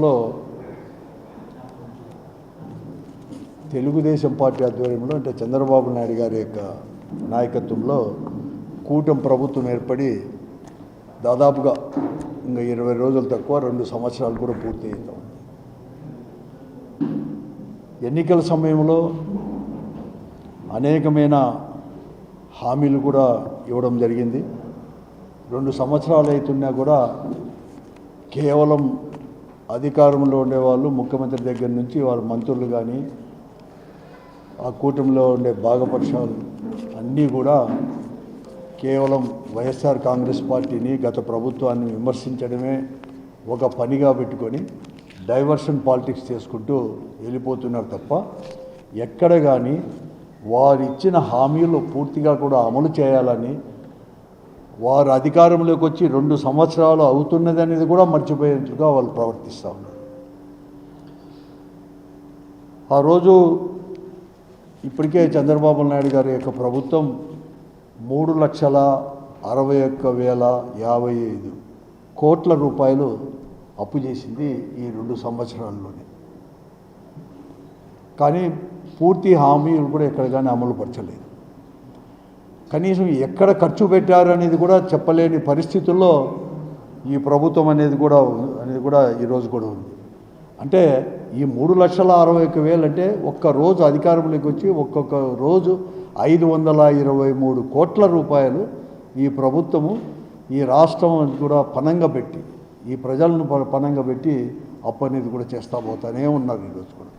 లో తెలుగుదేశం పార్టీ ఆధ్వర్యంలో అంటే చంద్రబాబు నాయుడు గారి యొక్క నాయకత్వంలో కూటమి ప్రభుత్వం ఏర్పడి దాదాపుగా ఇంకా 20 రోజులు తక్కువ 2 సంవత్సరాలు కూడా పూర్తి అవుతాం. ఎన్నికల సమయంలో అనేకమైన హామీలు కూడా ఇవ్వడం జరిగింది. 2 సంవత్సరాలు అవుతున్నా కూడా కేవలం అధికారంలో ఉండేవాళ్ళు ముఖ్యమంత్రి దగ్గర నుంచి వారు మంత్రులు కానీ ఆ కూటమిలో ఉండే భాగపక్షాలు అన్నీ కూడా కేవలం వైఎస్ఆర్ కాంగ్రెస్ పార్టీని గత ప్రభుత్వాన్ని విమర్శించడమే ఒక పనిగా పెట్టుకొని డైవర్షన్ పాలిటిక్స్ చేసుకుంటూ వెళ్ళిపోతున్నారు తప్ప ఎక్కడ కానీ వారు ఇచ్చిన హామీలు పూర్తిగా కూడా అమలు చేయాలని వారు అధికారంలోకి వచ్చి 2 సంవత్సరాలు అవుతున్నది అనేది కూడా మర్చిపోయేట్టుగా వాళ్ళు ప్రవర్తిస్తూ ఉన్నారు. ఆ రోజు ఇప్పటికే చంద్రబాబు నాయుడు గారి యొక్క ప్రభుత్వం 3,61,055 కోట్ల రూపాయలు అప్పు చేసింది ఈ 2 సంవత్సరాల్లోనే. కానీ పూర్తి హామీలు కూడా ఎక్కడ కానీ అమలు పరచలేదు. కనీసం ఎక్కడ ఖర్చు పెట్టారు అనేది కూడా చెప్పలేని పరిస్థితుల్లో ఈ ప్రభుత్వం అనేది కూడా ఈరోజు కూడా ఉంది. అంటే ఈ 3,61,000 అంటే ఒక్క రోజు అధికారంలోకి వచ్చి ఒక్కొక్క రోజు 523 కోట్ల రూపాయలు ఈ ప్రభుత్వము ఈ రాష్ట్రం కూడా పనంగా పెట్టి ఈ ప్రజలను పనంగా పెట్టి అప్పు అనేది కూడా చేస్తూ పోతానే ఉన్నారు. ఈరోజు కూడా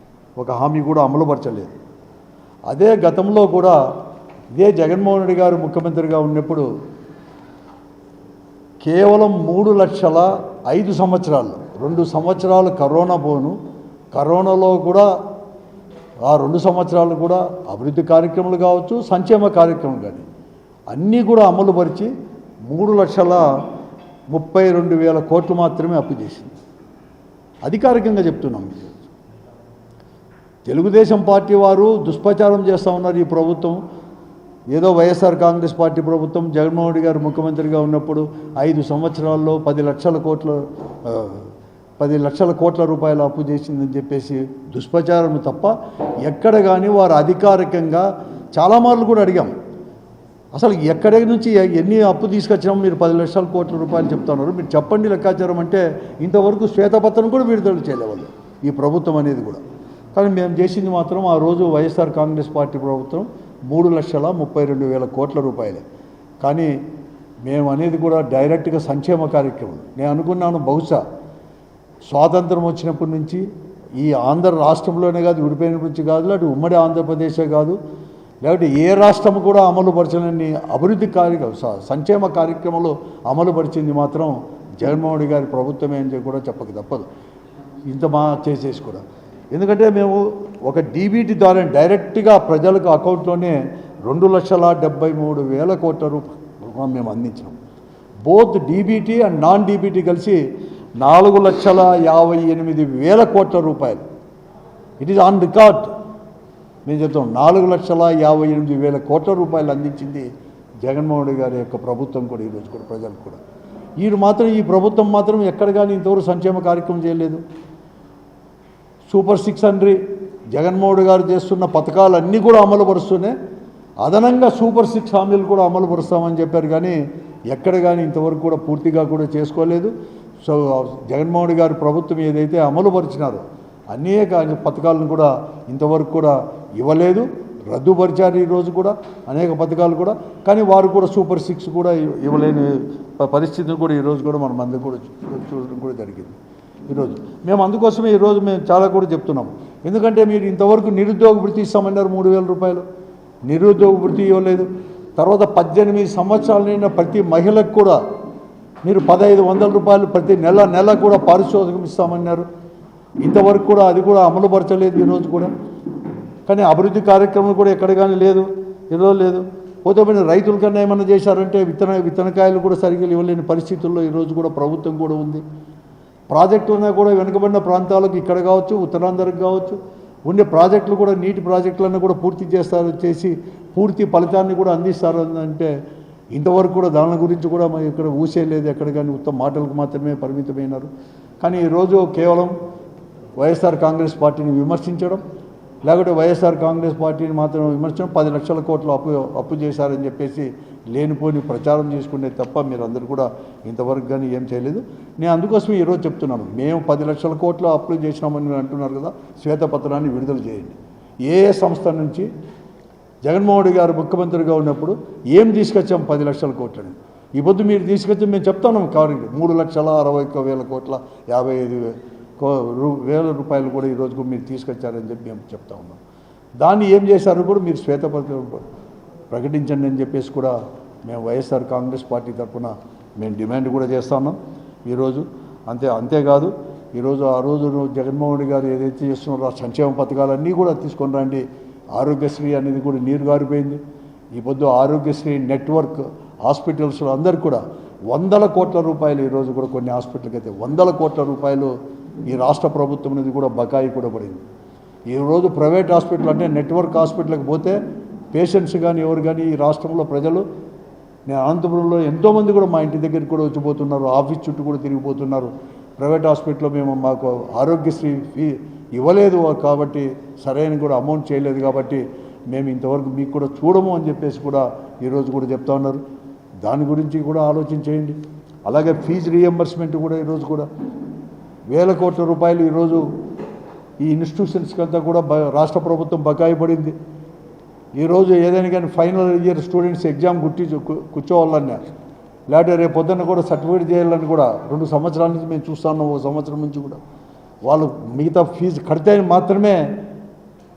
ఒక హామీ కూడా అమలుపరచలేదు. అదే గతంలో కూడా ఇదే జగన్మోహన్ రెడ్డి గారు ముఖ్యమంత్రిగా ఉన్నప్పుడు కేవలం 3,05,000 సంవత్సరాలు 2 సంవత్సరాలు కరోనా కరోనాలో కూడా ఆ 2 సంవత్సరాలు కూడా అభివృద్ధి కార్యక్రమాలు కావచ్చు సంక్షేమ కార్యక్రమం కానీ అన్నీ కూడా అమలుపరిచి 3,32,000 కోట్లు మాత్రమే అప్పు చేసింది. అధికారికంగా చెప్తున్నాం. తెలుగుదేశం పార్టీ వారు దుష్ప్రచారం చేస్తూ ఉన్నారు. ఈ ప్రభుత్వం ఏదో వైఎస్ఆర్ కాంగ్రెస్ పార్టీ ప్రభుత్వం జగన్మోహన్ రెడ్డి గారు ముఖ్యమంత్రిగా ఉన్నప్పుడు 5 సంవత్సరాల్లో 10 లక్షల కోట్ల రూపాయలు అప్పు చేసిందని చెప్పేసి దుష్ప్రచారం తప్ప ఎక్కడ కానీ వారు అధికారికంగా చాలా మార్లు కూడా అడిగాం. అసలు ఎక్కడి నుంచి ఎన్ని అప్పు తీసుకొచ్చినాం మీరు 10 లక్షల కోట్ల రూపాయలు చెప్తున్నారు, మీరు చెప్పండి లెక్కాచారం అంటే ఇంతవరకు శ్వేతపత్రం కూడా విడుదల చేయలేవాళ్ళు ఈ ప్రభుత్వం అనేది కూడా. కానీ మేము చేసింది మాత్రం ఆ రోజు వైఎస్ఆర్ కాంగ్రెస్ పార్టీ ప్రభుత్వం 3,32,000 కోట్ల రూపాయలే. కానీ మేము అనేది కూడా డైరెక్ట్గా సంక్షేమ కార్యక్రమం. నేను అనుకున్నాను బహుశా స్వాతంత్రం వచ్చినప్పటి నుంచి ఈ ఆంధ్ర రాష్ట్రంలోనే కాదు విడిపోయినప్పటి నుంచి కాదు అటు ఉమ్మడి ఆంధ్రప్రదేశే కాదు లేకపోతే ఏ రాష్ట్రం కూడా అమలుపరచలేని అభివృద్ధి సంక్షేమ కార్యక్రమంలో అమలుపరిచింది మాత్రం జగన్మోహన్ రెడ్డి గారి ప్రభుత్వమే అని కూడా చెప్పక తప్పదు. ఇంత చేసేసి కూడా ఎందుకంటే మేము ఒక డీబీటీ ద్వారా డైరెక్ట్గా ప్రజలకు అకౌంట్లోనే 2,73,000 కోట్ల రూపాయలు మేము అందించినాం. Both DBT and non DBT కలిసి 4,58,000 కోట్ల రూపాయలు. It is on record. మేము చెప్తాం 4,58,000 కోట్ల రూపాయలు అందించింది జగన్మోహన్ రెడ్డి గారి యొక్క ప్రభుత్వం కూడా ఈరోజు కూడా ప్రజలకు కూడా. ఈ ప్రభుత్వం మాత్రం ఎక్కడ కానీ ఇంతవరకు సంక్షేమ కార్యక్రమం చేయలేదు. సూపర్ 6 అని జగన్మోహన్ రెడ్డి గారు చేస్తున్న పథకాలన్నీ కూడా అమలు పరుస్తూనే అదనంగా సూపర్ 6 హామీలు కూడా అమలు పరుస్తామని చెప్పారు. కానీ ఎక్కడ కానీ ఇంతవరకు కూడా పూర్తిగా కూడా చేసుకోలేదు. సో జగన్మోహన్ రెడ్డి గారి ప్రభుత్వం ఏదైతే అమలు పరిచినారో అనేక పథకాలను కూడా ఇంతవరకు కూడా ఇవ్వలేదు, రద్దుపరిచారు ఈరోజు కూడా అనేక పథకాలు కూడా. కానీ వారు కూడా సూపర్ 6 కూడా ఇవ్వలేని పరిస్థితిని కూడా ఈరోజు కూడా మనం అందరూ కూడా చూడడం కూడా జరిగింది. ఈరోజు మేము అందుకోసమే ఈరోజు మేము చాలా కూడా చెప్తున్నాం. ఎందుకంటే మీరు ఇంతవరకు నిరుద్యోగ వృత్తి ఇస్తామన్నారు 3,000 రూపాయలు, నిరుద్యోగ వృత్తి ఇవ్వలేదు. తర్వాత 18 సంవత్సరాల నిండిన ప్రతి మహిళకు కూడా మీరు 1,500 రూపాయలు ప్రతి నెల కూడా పారితోషికం ఇస్తామన్నారు. ఇంతవరకు కూడా అది కూడా అమలుపరచలేదు ఈరోజు కూడా. కానీ అభివృద్ధి కార్యక్రమం కూడా ఎక్కడ కానీ లేదు, ఈరోజు లేదు. పోతే రైతుల కన్నా ఏమన్నా చేశారంటే విత్తనకాయలు కూడా సరిగ్గా ఇవ్వలేని పరిస్థితుల్లో ఈరోజు కూడా ప్రభుత్వం కూడా ఉంది. ప్రాజెక్టులన్నా కూడా వెనుకబడిన ప్రాంతాలకు ఇక్కడ కావచ్చు ఉత్తరాంధ్రకు కావచ్చు ఉండే ప్రాజెక్టులు కూడా నీటి ప్రాజెక్టులన్నీ కూడా పూర్తి చేసి పూర్తి ఫలితాన్ని కూడా అందిస్తారు అంటే ఇంతవరకు కూడా దాని గురించి కూడా ఇక్కడ ఊసే లేదు. ఎక్కడ కానీ ఉత్తమ మాటలకు మాత్రమే పరిమితమైనారు. కానీ ఈరోజు కేవలం వైఎస్ఆర్ కాంగ్రెస్ పార్టీని విమర్శించడం, లేకపోతే వైఎస్ఆర్ కాంగ్రెస్ పార్టీని మాత్రం విమర్శించడం, 10 లక్షల కోట్ల అప్పు చేశారని చెప్పేసి లేనిపోని ప్రచారం చేసుకునే తప్ప మీరు అందరూ కూడా ఇంతవరకు కానీ ఏం చేయలేదు. నేను అందుకోసమే ఈరోజు చెప్తున్నాను, మేము 10 లక్షల కోట్ల అప్పులు చేసినామని అంటున్నారు కదా, శ్వేతపత్రాన్ని విడుదల చేయండి. ఏ సంస్థ నుంచి జగన్మోహన్ రెడ్డి గారు ముఖ్యమంత్రిగా ఉన్నప్పుడు ఏం తీసుకొచ్చాం 10 లక్షల కోట్లని? ఈ పొద్దు మీరు తీసుకొచ్చి మేము చెప్తున్నాం కావాలండి 3,61,000 కోట్ల 55,000 రూపాయలు కూడా ఈరోజుకు మీరు తీసుకొచ్చారని చెప్పి మేము చెప్తా ఉన్నాం. దాన్ని ఏం చేశారు కూడా మీరు శ్వేతపత్రం ప్రకటించండి అని చెప్పేసి కూడా మేము వైఎస్ఆర్ కాంగ్రెస్ పార్టీ తరఫున మేము డిమాండ్ కూడా చేస్తా ఉన్నాం ఈరోజు. అంతేకాదు ఈరోజు ఆ రోజు జగన్మోహన్ రెడ్డి గారు ఏదైతే చేస్తున్నారో ఆ సంక్షేమ పథకాలన్నీ కూడా తీసుకొని రండి. ఆరోగ్యశ్రీ అనేది కూడా నీరు గారిపోయింది. ఈ పొద్దు ఆరోగ్యశ్రీ నెట్వర్క్ హాస్పిటల్స్లో అందరు కూడా 100 కోట్ల రూపాయలు ఈరోజు కూడా కొన్ని హాస్పిటల్కి అయితే 100 కోట్ల రూపాయలు ఈ రాష్ట్ర ప్రభుత్వం అనేది కూడా బకాయి కూడా పడింది. ఈరోజు ప్రైవేట్ హాస్పిటల్ అంటే నెట్వర్క్ హాస్పిటల్కి పోతే పేషెంట్స్ కానీ ఎవరు కానీ ఈ రాష్ట్రంలో ప్రజలు, నేను అనంతపురంలో ఎంతోమంది కూడా మా ఇంటి దగ్గరికి కూడా వచ్చిపోతున్నారు, ఆఫీస్ చుట్టూ కూడా తిరిగిపోతున్నారు. ప్రైవేట్ హాస్పిటల్లో మేము మాకు ఆరోగ్యశ్రీ ఫీ ఇవ్వలేదు కాబట్టి సరైన కూడా అమౌంట్ చేయలేదు కాబట్టి మేము ఇంతవరకు మీకు కూడా చూడము అని చెప్పేసి కూడా ఈరోజు కూడా చెప్తా ఉన్నారు. దాని గురించి కూడా ఆలోచన చేయండి. అలాగే ఫీజు రీఎంబర్స్మెంట్ కూడా ఈరోజు కూడా 1,000 కోట్ల రూపాయలు ఈరోజు ఈ ఇన్స్టిట్యూషన్స్కి అంతా కూడా రాష్ట్ర ప్రభుత్వం బకాయి పడింది. ఈరోజు ఏదైనా కానీ ఫైనల్ ఇయర్ స్టూడెంట్స్ ఎగ్జామ్ కూర్చోవాలన్నా, లేకపోతే రేపు పొద్దున్న కూడా సర్టిఫికేట్ చేయాలని కూడా 2 సంవత్సరాల నుంచి మేము చూస్తున్నాం. 1 సంవత్సరం నుంచి కూడా వాళ్ళు మిగతా ఫీజు కడితే మాత్రమే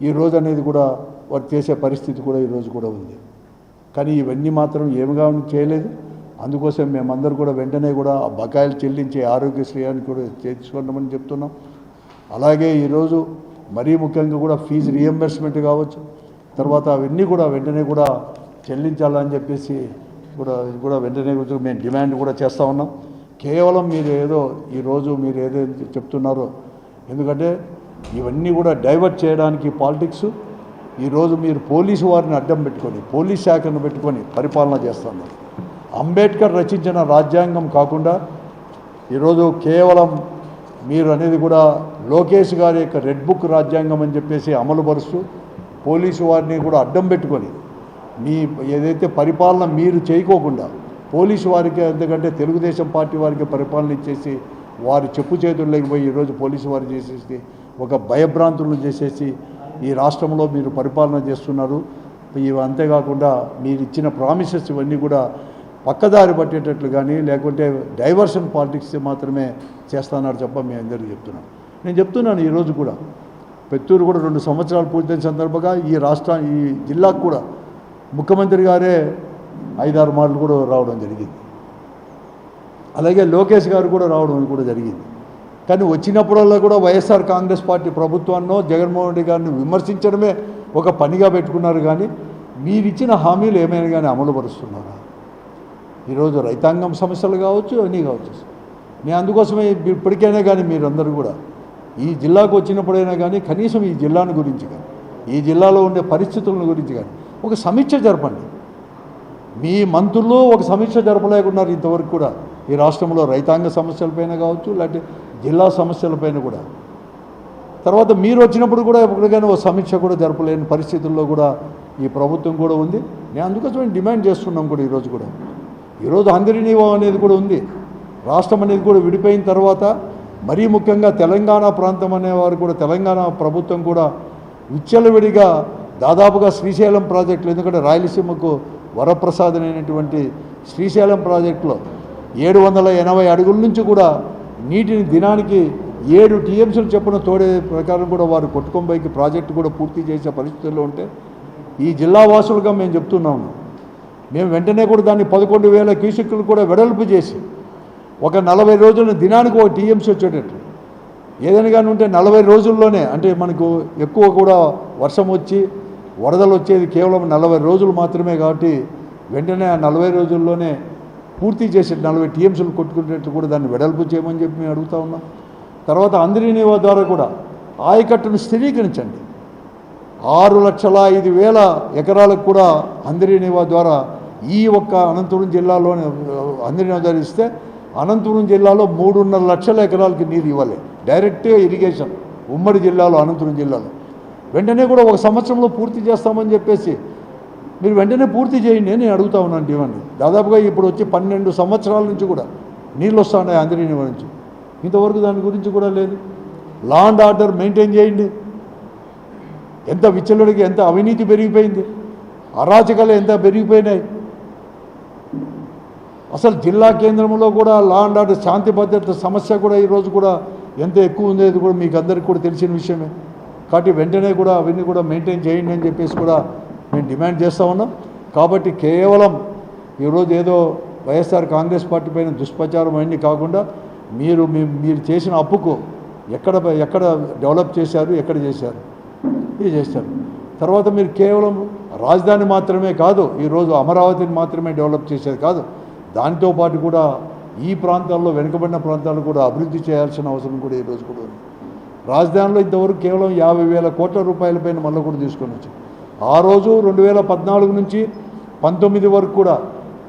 ఈరోజు అనేది కూడా వారు చేసే పరిస్థితి కూడా ఈరోజు కూడా ఉంది. కానీ ఇవన్నీ మాత్రం ఏమిగా చేయలేదు. అందుకోసం మేమందరూ కూడా వెంటనే కూడా ఆ బకాయిలు చెల్లించే ఆరోగ్యశ్రీ అని కూడా చేర్చుకున్నామని చెప్తున్నాం. అలాగే ఈరోజు మరీ ముఖ్యంగా కూడా ఫీజు రీఎంబర్స్మెంట్ కావచ్చు, తర్వాత అవన్నీ కూడా వెంటనే కూడా చెల్లించాలని చెప్పేసి కూడా వెంటనే మేము డిమాండ్ కూడా చేస్తూ ఉన్నాం. కేవలం మీరు ఈరోజు మీరు ఏదైతే చెప్తున్నారో, ఎందుకంటే ఇవన్నీ కూడా డైవర్ట్ చేయడానికి పాలిటిక్స్. ఈరోజు మీరు పోలీసు వారిని అడ్డం పెట్టుకొని, పోలీస్ శాఖను పెట్టుకొని పరిపాలన చేస్తున్నారు. అంబేద్కర్ రచించిన రాజ్యాంగం కాకుండా ఈరోజు కేవలం మీరు అనేది కూడా లోకేష్ గారి యొక్క రెడ్ బుక్ రాజ్యాంగం అని చెప్పేసి అమలుపరుస్తూ పోలీసు వారిని కూడా అడ్డం పెట్టుకొని మీ ఏదైతే పరిపాలన మీరు చేయకోకుండా పోలీసు వారికి, ఎందుకంటే తెలుగుదేశం పార్టీ వారికి పరిపాలన ఇచ్చేసి వారి చెప్పు చేతుల్లోకి పోయి ఈరోజు పోలీసు వారు చేసేసి ఒక భయభ్రాంతులను చేసేసి ఈ రాష్ట్రంలో మీరు పరిపాలన చేస్తున్నారు. ఇవి అంతేకాకుండా మీరు ఇచ్చిన ప్రామిసెస్ ఇవన్నీ కూడా పక్కదారి పట్టేటట్లు కానీ లేకుంటే డైవర్షన్ పాలిటిక్స్ మాత్రమే చేస్తున్నారు తప్ప మేము అందరికీ చెప్తున్నాను. నేను చెప్తున్నాను ఈరోజు కూడా పెత్తూరు కూడా 2 సంవత్సరాలు పూర్తయిన సందర్భంగా ఈ జిల్లాకు కూడా ముఖ్యమంత్రి గారే 5-6 మార్లు కూడా రావడం జరిగింది. అలాగే లోకేష్ గారు కూడా రావడం కూడా జరిగింది. కానీ వచ్చినప్పుడల్లా కూడా వైఎస్ఆర్ కాంగ్రెస్ పార్టీ ప్రభుత్వాన్నో జగన్మోహన్ రెడ్డి గారిని విమర్శించడమే ఒక పనిగా పెట్టుకున్నారు. కానీ మీరు ఇచ్చిన హామీలు ఏమైనా కానీ అమలు పరుస్తున్నారా? ఈరోజు రైతాంగం సమస్యలు కావచ్చు, అన్నీ కావచ్చు. నేను అందుకోసమే ఇప్పటికైనా కానీ మీరందరూ కూడా ఈ జిల్లాకు వచ్చినప్పుడైనా కానీ కనీసం ఈ జిల్లాను గురించి కానీ ఈ జిల్లాలో ఉండే పరిస్థితుల గురించి కానీ ఒక సమీక్ష జరపండి. మీ మంత్రులు ఒక సమీక్ష జరపలేకున్నారు ఇంతవరకు కూడా ఈ రాష్ట్రంలో రైతాంగ సమస్యలపైన కావచ్చు, లేకపోతే జిల్లా సమస్యలపైన కూడా. తర్వాత మీరు వచ్చినప్పుడు కూడా ఎప్పటికైనా ఒక సమీక్ష కూడా జరపలేని పరిస్థితుల్లో కూడా ఈ ప్రభుత్వం కూడా ఉంది. నేను అందుకోసమే డిమాండ్ చేస్తున్నాం కూడా ఈరోజు అందరినీవో అనేది కూడా ఉంది. రాష్ట్రం అనేది కూడా విడిపోయిన తర్వాత మరీ ముఖ్యంగా తెలంగాణ ప్రాంతం అనేవారు కూడా తెలంగాణ ప్రభుత్వం కూడా విచ్చలవిడిగా దాదాపుగా శ్రీశైలం ప్రాజెక్టులు, ఎందుకంటే రాయలసీమకు వరప్రసాదమైనటువంటి శ్రీశైలం ప్రాజెక్టులో 780 అడుగుల నుంచి కూడా నీటిని దినానికి 7 టీఎంసీలు చొప్పున తోడే ప్రకారం కూడా వారు కొట్టుకొంబైకి ప్రాజెక్టు కూడా పూర్తి చేసే పరిస్థితుల్లో ఉంటే ఈ జిల్లా వాసులుగా మేము చెప్తున్నాము, మేము వెంటనే కూడా దాన్ని 11,000 క్యూసెక్కులు కూడా వెడల్పు చేసి ఒక 40 రోజుల దినానికి 1 టీఎంసీ వచ్చేటట్లు ఏదైనా కానీ ఉంటే 40 రోజుల్లోనే, అంటే మనకు ఎక్కువ కూడా వర్షం వచ్చి వరదలు వచ్చేది కేవలం 40 రోజులు మాత్రమే కాబట్టి వెంటనే ఆ 40 రోజుల్లోనే పూర్తి చేసి 40 టీఎంసీలు కొట్టుకునేట్లు కూడా దాన్ని వెడల్పు చేయమని చెప్పి మేము అడుగుతా ఉన్నాం. తర్వాత అందరినీవా ద్వారా కూడా ఆయకట్టును స్థిరీకరించండి. 6,05,000 ఎకరాలకు కూడా అందరినీవా ద్వారా ఈ ఒక్క అనంతపురం జిల్లాలోనే అందరినీ ద్వారా ఇస్తే అనంతపురం జిల్లాలో 3.5 లక్షల ఎకరాలకి నీరు ఇవ్వాలి, డైరెక్ట్గా ఇరిగేషన్ ఉమ్మడి జిల్లాలో, అనంతపురం జిల్లాలో. వెంటనే కూడా 1 సంవత్సరంలో పూర్తి చేస్తామని చెప్పేసి మీరు వెంటనే పూర్తి చేయండి నేను అడుగుతా ఉన్నాను డిమాండ్. దాదాపుగా ఇప్పుడు వచ్చి 12 సంవత్సరాల నుంచి కూడా నీళ్ళు వస్తూ ఉన్నాయి ఆంధ్రనీరు నుంచి, ఇంతవరకు దాని గురించి కూడా లేదు. లా అండ్ ఆర్డర్ మెయింటైన్ చేయండి. ఎంత విచ్చలడికి, ఎంత అవినీతి పెరిగిపోయింది, అరాచకాలు ఎంత పెరిగిపోయినాయి. అసలు జిల్లా కేంద్రంలో కూడా లా అండ్ ఆర్డర్ శాంతి భద్రత సమస్య కూడా ఈరోజు కూడా ఎంత ఎక్కువ ఉండేది కూడా మీకు అందరికీ కూడా తెలిసిన విషయమే. కాబట్టి వెంటనే కూడా అవన్నీ కూడా మెయింటైన్ చేయండి అని చెప్పేసి కూడా మేము డిమాండ్ చేస్తూ ఉన్నాం. కాబట్టి కేవలం ఈరోజు ఏదో వైఎస్ఆర్ కాంగ్రెస్ పార్టీ పైన దుష్ప్రచారం అన్నీ కాకుండా మీరు చేసిన అప్పుకు ఎక్కడ డెవలప్ చేశారు, ఎక్కడ చేశారు, ఇది చేశారు. తర్వాత మీరు కేవలం రాజధాని మాత్రమే కాదు, ఈరోజు అమరావతిని మాత్రమే డెవలప్ చేసేది కాదు, దానితో పాటు కూడా ఈ ప్రాంతాల్లో వెనుకబడిన ప్రాంతాలు కూడా అభివృద్ధి చేయాల్సిన అవసరం కూడా ఈరోజు కూడా ఉంది. రాజధానిలో ఇంతవరకు కేవలం 50,000 కోట్ల రూపాయల పైన మళ్ళీ కూడా తీసుకొని వచ్చారు. ఆ రోజు 2014 నుంచి 19 వరకు కూడా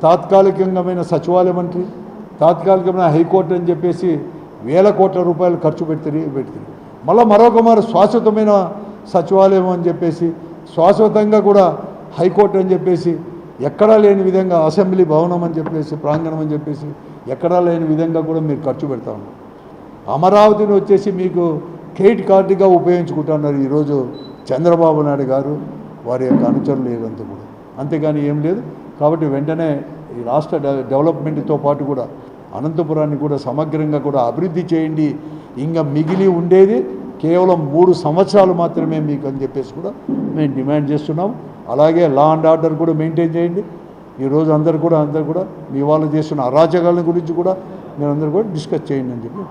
తాత్కాలికమైన సచివాలయం మంత్రి, తాత్కాలికమైన హైకోర్టు అని చెప్పేసి 1000 కోట్ల రూపాయలు ఖర్చు పెడుతుంది. మళ్ళీ మరొక శాశ్వతమైన సచివాలయం అని చెప్పేసి, శాశ్వతంగా కూడా హైకోర్టు అని చెప్పేసి, ఎక్కడా లేని విధంగా అసెంబ్లీ భవనం అని చెప్పేసి, ప్రాంగణం అని చెప్పేసి ఎక్కడా లేని విధంగా కూడా మీరు ఖర్చు పెడతా ఉన్నారు. అమరావతిని వచ్చేసి మీకు క్రెడిట్ కార్డుగా ఉపయోగించుకుంటున్నారు ఈరోజు చంద్రబాబు నాయుడు గారు, వారి యొక్క అనుచరులు ఏదంతా కూడా. అంతేగాని ఏం లేదు. కాబట్టి వెంటనే ఈ రాష్ట్ర డెవలప్మెంట్తో పాటు కూడా అనంతపురాన్ని కూడా సమగ్రంగా కూడా అభివృద్ధి చేయండి. ఇంకా మిగిలి ఉండేది కేవలం 3 సంవత్సరాలు మాత్రమే మీకు అని చెప్పేసి కూడా మేము డిమాండ్ చేస్తున్నాం. అలాగే లా అండ్ ఆర్డర్ కూడా మెయింటైన్ చేయండి. ఈరోజు అందరు కూడా మీ వాళ్ళు చేస్తున్న అరాచకాల గురించి కూడా మీరందరూ కూడా డిస్కస్ చేయండి అని చెప్పి